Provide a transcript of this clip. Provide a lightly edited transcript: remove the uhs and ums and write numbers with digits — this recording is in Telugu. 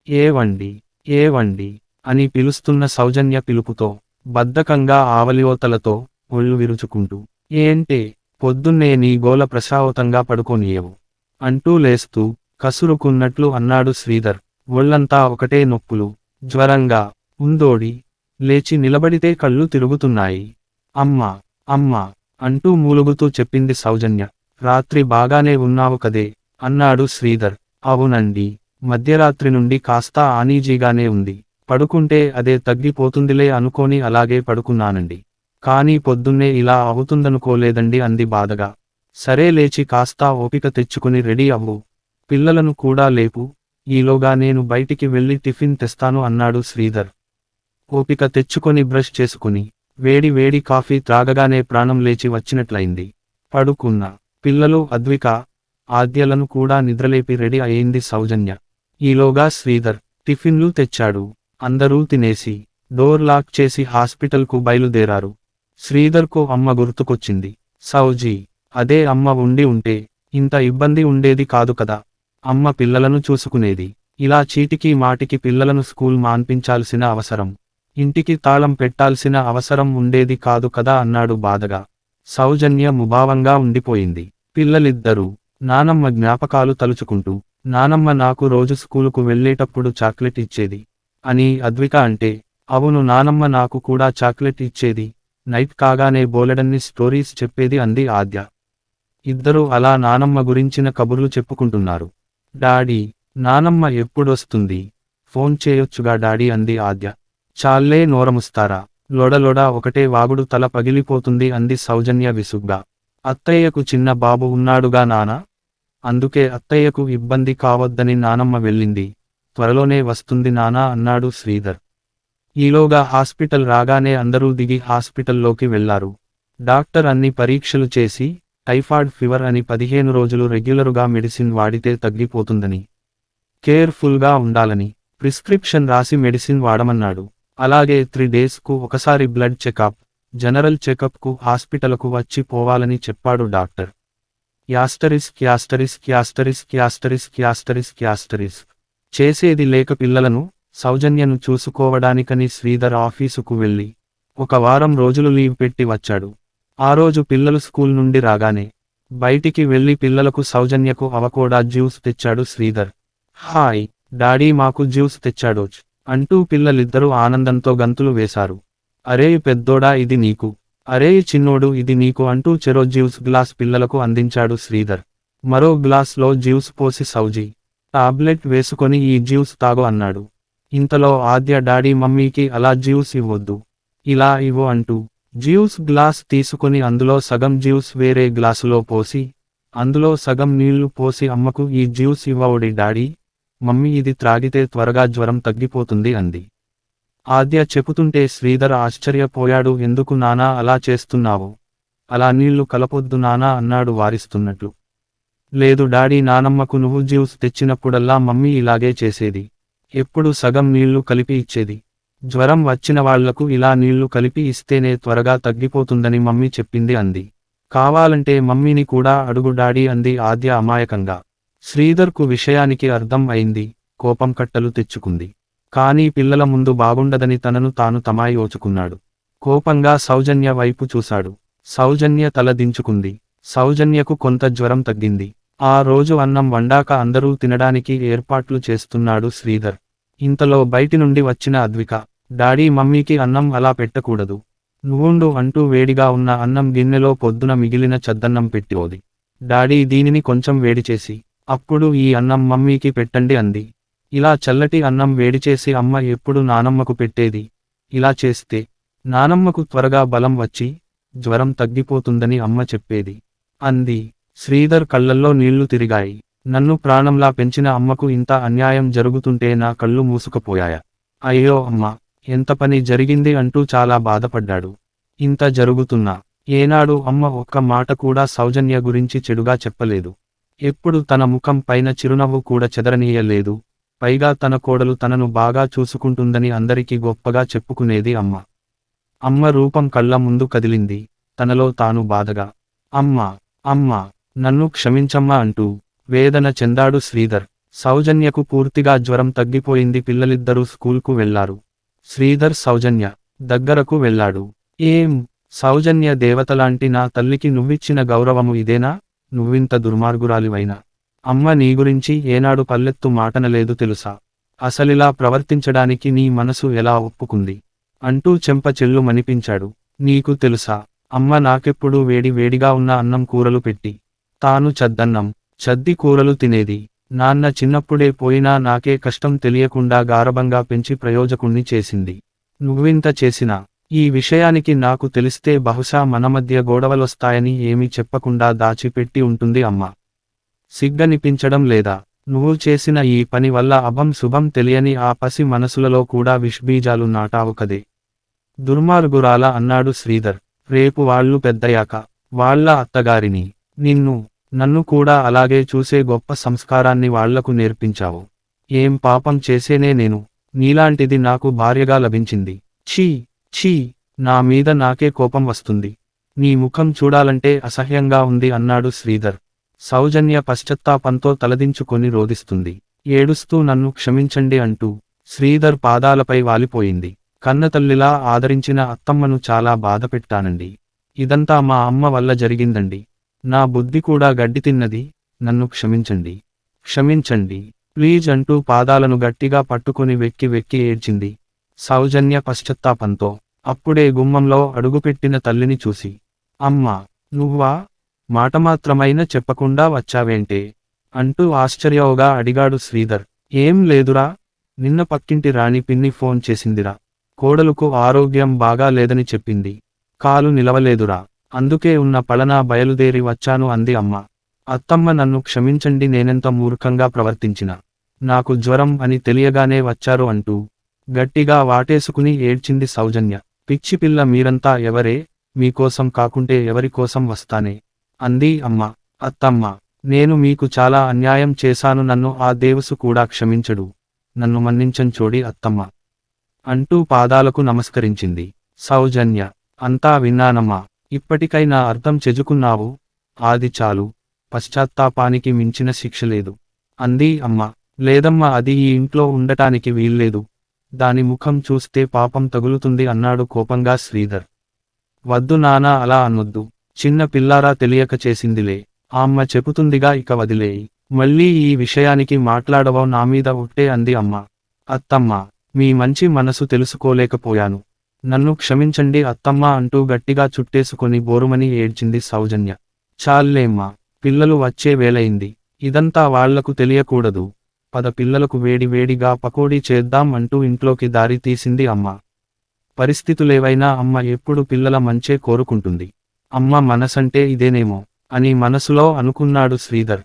ఏవండి ఏవండి అని పిలుస్తున్న సౌజన్య పిలుపుతో బద్ధకంగా ఆవలివోతలతో ఒళ్ళు విరుచుకుంటూ ఏంటే పొద్దున్నే నీ గోల ప్రశావతంగా పడుకోనియవు అంటూ లేస్తూ కసురుకున్నట్లు అన్నాడు శ్రీధర్. ఒళ్ళంతా ఒకటే నొప్పులు, జ్వరంగా ఉందోడి. లేచి నిలబడితే కళ్ళు తిరుగుతున్నాయి. అమ్మా అమ్మా అంటూ మూలుగుతూ చెప్పింది సౌజన్య. రాత్రి బాగానే ఉన్నావు కదే అన్నాడు శ్రీధర్. అవునండి, మధ్యరాత్రి నుండి కాస్త ఆనీజీగానే ఉంది. పడుకుంటే అదే తగ్గిపోతుందిలే అనుకోని అలాగే పడుకున్నానండి. కానీ పొద్దున్నే ఇలా అవుతుందనుకోలేదండి అంది బాధగా. సరే లేచి కాస్త ఓపిక తెచ్చుకుని రెడీ అవ్వు. పిల్లలను కూడా లేపు. ఈలోగా నేను బయటికి వెళ్ళి టిఫిన్ తెస్తాను అన్నాడు శ్రీధర్. ఓపిక తెచ్చుకొని బ్రష్ చేసుకుని వేడి వేడి కాఫీ త్రాగగానే ప్రాణం లేచి వచ్చినట్లయింది. పడుకున్న పిల్లలు అద్విక, ఆద్యలను కూడా నిద్రలేపి రెడీ అయింది సౌజన్య. ఈలోగా శ్రీధర్ టిఫిన్లు తెచ్చాడు. అందరూ తినేసి డోర్ లాక్ చేసి హాస్పిటల్కు బయలుదేరారు. శ్రీధర్కు అమ్మ గుర్తుకొచ్చింది. సౌజీ, అదే అమ్మ ఉండి ఉంటే ఇంత ఇబ్బంది ఉండేది కాదు కదా. అమ్మ పిల్లలను చూసుకునేది. ఇలా చీటికి మాటికి పిల్లలను స్కూల్ మాన్పించాల్సిన అవసరం, ఇంటికి తాళం పెట్టాల్సిన అవసరం ఉండేది కాదు కదా అన్నాడు బాధగా. సౌజన్య ముభావంగా ఉండిపోయింది. పిల్లలిద్దరూ నానమ్మ జ్ఞాపకాలు తలుచుకుంటూ, నానమ్మ నాకు రోజు స్కూలుకు వెళ్ళేటప్పుడు చాక్లెట్ ఇచ్చేది అని అద్విక అంటే, అవును నానమ్మ నాకు కూడా చాక్లెట్ ఇచ్చేది, నైట్ కాగానే బోలెడన్ని స్టోరీస్ చెప్పేది అంది ఆద్య. ఇద్దరూ అలా నానమ్మ గురించిన కబుర్లు చెప్పుకుంటున్నారు. డాడీ, నానమ్మ ఎప్పుడొస్తుంది? ఫోన్ చేయొచ్చుగా డాడీ అంది ఆద్య. చాల్లే నోరముస్తారా, లొడలొడ ఒకటే వాగుడు తల పగిలిపోతుంది అంది సౌజన్య విసుగ్గా. అత్తయ్యకు చిన్న బాబు ఉన్నాడుగా నానా, అందుకే అత్తయ్యకు ఇబ్బంది కావద్దని నానమ్మ వెళ్ళింది. త్వరలోనే వస్తుంది నానా అన్నాడు శ్రీధర్. ఈలోగా హాస్పిటల్ రాగానే అందరూ దిగి హాస్పిటల్లోకి వెళ్లారు. డాక్టర్ అన్ని పరీక్షలు చేసి టైఫాయిడ్ ఫీవర్ అని 15 రోజులు రెగ్యులరుగా మెడిసిన్ వాడితే తగ్గిపోతుందని, కేర్ఫుల్గా ఉండాలని ప్రిస్క్రిప్షన్ రాసి మెడిసిన్ వాడమన్నాడు. అలాగే 3 డేస్కు ఒకసారి బ్లడ్ చెకప్, జనరల్ చెకప్కు హాస్పిటల్కు వచ్చి పోవాలని చెప్పాడు డాక్టర్. చేసేది లేక పిల్లలను, సౌజన్యను చూసుకోవడానికని శ్రీధర్ ఆఫీసుకు వెళ్ళి 1 వారం రోజులు లీవ్ పెట్టి వచ్చాడు. ఆ రోజు పిల్లలు స్కూల్ నుండి రాగానే బయటికి వెళ్ళి పిల్లలకు సౌజన్యకు అవకోడా జ్యూస్ తెచ్చాడు శ్రీధర్. హాయ్ డాడీ, మాకు జ్యూస్ తెచ్చాడోచ్ అంటూ పిల్లలిద్దరూ ఆనందంతో గంతులు వేశారు. అరేయ్ పెద్దోడా ఇది నీకు, అరేయ్ చిన్నోడు ఇది నీకు అంటూ చెరో జ్యూస్ గ్లాస్ పిల్లలకు అందించాడు శ్రీధర్. మరో గ్లాస్లో జ్యూస్ పోసి సౌజీ, టాబ్లెట్ వేసుకొని ఈ జ్యూస్ తాగు అన్నాడు. ఇంతలో ఆద్య డాడీ మమ్మీకి అలా జ్యూస్ ఇవ్వొద్దు, ఇలా ఇవ్వు అంటూ జ్యూస్ గ్లాస్ తీసుకొని అందులో సగం జ్యూస్ వేరే గ్లాసులో పోసి, అందులో సగం నీళ్లు పోసి అమ్మకు ఈ జ్యూస్ ఇవ్వవోడి డాడీ, మమ్మీ ఇది త్రాగితే త్వరగా జ్వరం తగ్గిపోతుంది అంది. ఆద్య చెపుతుంటే శ్రీధర్ ఆశ్చర్యపోయాడు. ఎందుకు నానా అలా చేస్తున్నావు? అలా నీళ్లు కలపొద్దు నానా అన్నాడు వారిస్తున్నట్లు. లేదు డాడీ, నానమ్మకు నువ్వు జ్యూస్ తెచ్చినప్పుడల్లా మమ్మీ ఇలాగే చేసేది, ఎప్పుడు సగం నీళ్లు కలిపి ఇచ్చేది. జ్వరం వచ్చిన వాళ్లకు ఇలా నీళ్లు కలిపి ఇస్తేనే త్వరగా తగ్గిపోతుందని మమ్మీ చెప్పింది అంది. కావాలంటే మమ్మీని కూడా అడుగు డాడీ అంది ఆద్య అమాయకంగా. శ్రీధర్కు విషయానికి అర్థం అయింది. కోపం కట్టలు తెచ్చుకుంది. కానీ పిల్లల ముందు బాగుండదని తనను తాను తమాయించుకున్నాడు. కోపంగా సౌజన్య వైపు చూశాడు. సౌజన్య తల దించుకుంది. సౌజన్యకు కొంత జ్వరం తగ్గింది. ఆ రోజు అన్నం వండాక అందరూ తినడానికి ఏర్పాట్లు చేస్తున్నాడు శ్రీధర్. ఇంతలో బయటి నుండి వచ్చిన అద్విక, డాడీ మమ్మీకి అన్నం అలా పెట్టకూడదు, నువ్వుండు అంటూ వేడిగా ఉన్న అన్నం గిన్నెలో పొద్దున మిగిలిన చద్దన్నం పెట్టిపోది. డాడీ దీనిని కొంచెం వేడిచేసి అప్పుడు ఈ అన్నం మమ్మీకి పెట్టండి అంది. ఇలా చల్లటి అన్నం వేడిచేసి అమ్మ ఎప్పుడు నానమ్మకు పెట్టేది. ఇలా చేస్తే నానమ్మకు త్వరగా బలం వచ్చి జ్వరం తగ్గిపోతుందని అమ్మ చెప్పేది అంది. శ్రీధర్ కళ్ళల్లో నీళ్లు తిరిగాయి. నన్ను ప్రాణంలా పెంచిన అమ్మకు ఇంత అన్యాయం జరుగుతుంటే నా కళ్ళు మూసుకుపోయాయ. అయ్యో అమ్మ, ఎంత పని జరిగింది అంటూ చాలా బాధపడ్డాడు. ఇంత జరుగుతున్నా ఏనాడు అమ్మ ఒక్క మాట కూడా సౌజన్య గురించి చెడుగా చెప్పలేదు. ఎప్పుడు తన ముఖం పైన చిరునవ్వు కూడా చెదరనీయలేదు. పైగా తన కోడలు తనను బాగా చూసుకుంటుందని అందరికీ గొప్పగా చెప్పుకునేది అమ్మ. అమ్మ రూపం కళ్ళ ముందు కదిలింది. తనలో తాను బాధగా, అమ్మా అమ్మా నన్ను క్షమించమ్మా అంటూ వేదన చెందాడు శ్రీధర్. సౌజన్యకు పూర్తిగా జ్వరం తగ్గిపోయింది. పిల్లలిద్దరూ స్కూల్కు వెళ్లారు. శ్రీధర్ సౌజన్య దగ్గరకు వెళ్ళాడు. ఏం, సౌజన్య, దేవతలాంటి నా తల్లికి నువ్విచ్చిన గౌరవము ఇదేనా? నువ్వింత దుర్మార్గురాలివైనా అమ్మ నీ గురించి ఏనాడు పల్లెత్తు మాటనలేదు తెలుసా? అసలిలా ప్రవర్తించడానికి నీ మనసు ఎలా ఒప్పుకుంది? అంటూ చెంప చెల్లుమనిపించాడు. నీకు తెలుసా, అమ్మ నాకెప్పుడూ వేడి వేడిగా ఉన్న అన్నం కూరలు పెట్టి, తాను చద్దన్నం చద్ది కూరలు తినేది. నాన్న చిన్నప్పుడే పోయినా నాకే కష్టం తెలియకుండా గారబంగా పెంచి ప్రయోజకుణ్ణి చేసింది. నువ్వింత చేసినా ఈ విషయానికి నాకు తెలిస్తే బహుశా మన మధ్య గొడవలొస్తాయని ఏమీ చెప్పకుండా దాచిపెట్టి ఉంటుంది అమ్మ. సిగ్గనిపించడం లేదా? నువ్వు చేసిన ఈ పని వల్ల అభం శుభం తెలియని ఆ పసి మనసులలో కూడా విష్బీజాలు నాటావు కదే. దుర్మార్గురాల అన్నాడు శ్రీధర్. రేపు వాళ్ళు పెద్దయాక వాళ్ళ అత్తగారిని, నన్ను కూడా అలాగే చూసే గొప్ప సంస్కారాన్ని వాళ్లకు నేర్పించావు. ఏం పాపం చేసేనే నేను నీలాంటిది నాకు భార్యగా లభించింది? ఛీ ఛీ, నా మీద నాకే కోపం వస్తుంది. నీ ముఖం చూడాలంటే అసహ్యంగా ఉంది అన్నాడు శ్రీధర్. సౌజన్య పశ్చత్తాపంతో తలదించుకొని రోదిస్తుంది. ఏడుస్తూ నన్ను క్షమించండి అంటూ శ్రీధర్ పాదాలపై వాలిపోయింది. కన్నతల్లిలా ఆదరించిన అత్తమ్మను చాలా బాధపెట్టానండి. ఇదంతా మా అమ్మ వల్ల జరిగిందండి. నా బుద్ధి కూడా గడ్డి తిన్నది. నన్ను క్షమించండి, క్షమించండి ప్లీజ్ అంటూ పాదాలను గట్టిగా పట్టుకుని వెక్కి వెక్కి ఏడ్చింది సౌజన్య పశ్చత్తాపంతో. అప్పుడే గుమ్మంలో అడుగుపెట్టిన తల్లిని చూసి, అమ్మా, నువ్వా? మాటమాత్రమైన చెప్పకుండా వచ్చావేంటే? అంటూ ఆశ్చర్యంగా అడిగాడు శ్రీధర్. ఏం లేదురా, నిన్న పక్కింటి రాణి పిన్ని ఫోన్ చేసిందిరా. కోడలుకు ఆరోగ్యం బాగా లేదని చెప్పింది. కాలు నిలవలేదురా, అందుకే ఉన్న పళనా బయలుదేరి వచ్చాను అంది అమ్మ. అత్తమ్మ నన్ను క్షమించండి, నేనెంత మూర్ఖంగా ప్రవర్తించినా. నాకు జ్వరం అని తెలియగానే వచ్చారు అంటూ గట్టిగా వాటేసుకుని ఏడ్చింది సౌజన్య. పిచ్చిపిల్ల, మీరంతా ఎవరే? మీకోసం కాకుంటే ఎవరి కోసం వస్తానే? అంది అమ్మ. అత్తమ్మ, నేను మీకు చాలా అన్యాయం చేశాను, నన్ను ఆ దేవుసు కూడా క్షమించడు, నన్ను మన్నించంచోడి అత్తమ్మ అంటూ పాదాలకు నమస్కరించింది సౌజన్య. అంతా విన్నానమ్మా, ఇప్పటికైనా అర్థం చెజుకున్నావు. ఆది చాలు, పశ్చాత్తాపానికి మించిన శిక్ష లేదు అంది అమ్మ. లేదమ్మా, అది ఈ ఇంట్లో ఉండటానికి వీల్లేదు. దాని ముఖం చూస్తే పాపం తగులుతుంది అన్నాడు కోపంగా శ్రీధర్. వద్దు నానా, అలా అనొద్దు. చిన్న పిల్లారా, తెలియక చేసిందిలే. అమ్మ చెబుతుందిగా, ఇక వదిలేయి. మళ్ళీ ఈ విషయానికి మాట్లాడవో నామీద ఒట్టే అంది అమ్మ. అత్తమ్మ, మీ మంచి మనసు తెలుసుకోలేకపోయాను, నన్ను క్షమించండి అత్తమ్మ అంటూ గట్టిగా చుట్టేసుకొని బోరుమని ఏడ్చింది సౌజన్య. చాల్లేమ్మా, పిల్లలు వచ్చే వేలయింది. ఇదంతా వాళ్లకు తెలియకూడదు. పద, పిల్లలకు వేడి వేడిగా పకోడీ చేద్దాం అంటూ ఇంట్లోకి దారి తీసింది అమ్మ. పరిస్థితులేవైనా అమ్మ ఎప్పుడు పిల్లల మంచే కోరుకుంటుంది. అమ్మ మనసంటే ఇదేనేమో అని మనసులో అనుకున్నాడు శ్రీధర్.